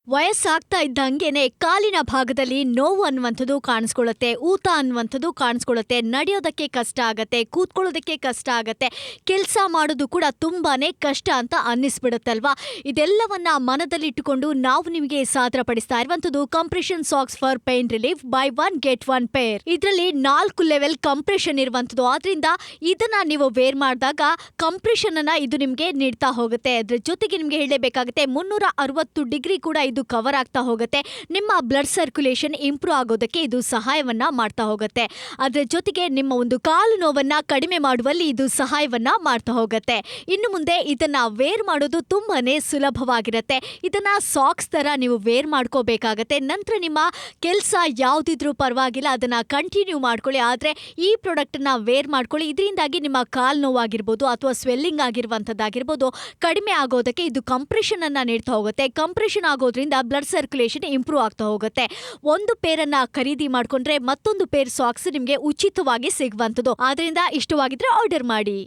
ವಯಸ್ಸಾಗ್ತಾ ಇದ್ದಂಗೆನೆ ಕಾಲಿನ ಭಾಗದಲ್ಲಿ ನೋವು ಅನ್ನುವಂಥದ್ದು ಕಾಣಿಸ್ಕೊಳ್ಳುತ್ತೆ, ಊತ ಅನ್ನುವಂಥದ್ದು ಕಾಣಿಸ್ಕೊಳ್ಳುತ್ತೆ, ನಡೆಯೋದಕ್ಕೆ ಕಷ್ಟ ಆಗತ್ತೆ, ಕೂತ್ಕೊಳ್ಳೋದಕ್ಕೆ ಕಷ್ಟ ಆಗತ್ತೆ, ಕೆಲಸ ಮಾಡೋದು ಕೂಡ ತುಂಬಾನೇ ಕಷ್ಟ ಅಂತ ಅನ್ನಿಸ್ಬಿಡುತ್ತಲ್ವಾ. ಇದೆಲ್ಲವನ್ನ ಮನದಲ್ಲಿಟ್ಟುಕೊಂಡು ನಾವು ನಿಮಗೆ ಸಾದರಪಡಿಸ್ತಾ ಇರುವಂಥದ್ದು compression socks for pain relief by one get one pair. ಇದರಲ್ಲಿ 4 ಲೆವೆಲ್ ಕಂಪ್ರೆಷನ್ ಇರುವಂಥದ್ದು. ಆದ್ರಿಂದ ಇದನ್ನ ನೀವು ವೇರ್ ಮಾಡಿದಾಗ ಕಂಪ್ರೆಷನ್ ಅನ್ನ ಇದು ನಿಮ್ಗೆ ನೀಡ್ತಾ ಹೋಗುತ್ತೆ. ಅದ್ರ ಜೊತೆಗೆ ನಿಮ್ಗೆ ಹೇಳಲೇಬೇಕಾಗುತ್ತೆ 360 ಡಿಗ್ರಿ ಕೂಡ ಇದು ಕವರ್ ಆಗ್ತಾ ಹೋಗುತ್ತೆ. ನಿಮ್ಮ ಬ್ಲಡ್ ಸರ್ಕ್ಯುಲೇಷನ್ ಇಂಪ್ರೂವ್ ಆಗೋದಕ್ಕೆ ಇದು ಸಹಾಯವನ್ನ ಮಾಡ್ತಾ ಹೋಗುತ್ತೆ. ಅದರ ಜೊತೆಗೆ ನಿಮ್ಮ ಒಂದು ಕಾಲು ನೋವನ್ನ ಕಡಿಮೆ ಮಾಡುವಲ್ಲಿ ಇದು ಸಹಾಯವನ್ನ ಮಾಡ್ತಾ ಹೋಗುತ್ತೆ. ಇನ್ನು ಮುಂದೆ ಇದನ್ನ ವೇರ್ ಮಾಡೋದು ತುಂಬಾನೇ ಸುಲಭವಾಗಿರುತ್ತೆ. ಇದನ್ನ ಸಾಕ್ಸ್ ತರ ನೀವು ವೇರ್ ಮಾಡ್ಕೋಬೇಕಾಗತ್ತೆ. ನಂತರ ನಿಮ್ಮ ಕೆಲಸ ಯಾವ್ದಿದ್ರೂ ಪರವಾಗಿಲ್ಲ, ಅದನ್ನ ಕಂಟಿನ್ಯೂ ಮಾಡ್ಕೊಳ್ಳಿ. ಆದ್ರೆ ಈ ಪ್ರಾಡಕ್ಟ್ ಅನ್ನ ವೇರ್ ಮಾಡ್ಕೊಳ್ಳಿ. ಇದರಿಂದಾಗಿ ನಿಮ್ಮ ಕಾಲು ನೋವಾಗಿರ್ಬೋದು ಅಥವಾ ಸ್ವೆಲ್ಲಿಂಗ್ ಆಗಿರುವಂತದ್ದಾಗಿರ್ಬೋದು ಕಡಿಮೆ ಆಗೋದಕ್ಕೆ ಇದು ಕಂಪ್ರೆಷನ್ ಅನ್ನ ನೀಡ್ತಾ ಹೋಗುತ್ತೆ. ಕಂಪ್ರೆಷನ್ ಆಗೋದ್ರಿಂದ ಬ್ಲಡ್ ಸರ್ಕ್ಯುಲೇಷನ್ ಇಂಪ್ರೂವ್ ಆಗ್ತಾ ಹೋಗುತ್ತೆ. ಒಂದು ಪೇರನ್ನ ಖರೀದಿ ಮಾಡ್ಕೊಂಡ್ರೆ ಮತ್ತೊಂದು ಪೇರ್ ಸಾಕ್ಸ್ ನಿಮ್ಗೆ ಉಚಿತವಾಗಿ ಸಿಗುವಂಥದ್ದು. ಆದ್ರಿಂದ ಇಷ್ಟವಾಗಿದ್ರೆ ಆರ್ಡರ್ ಮಾಡಿ.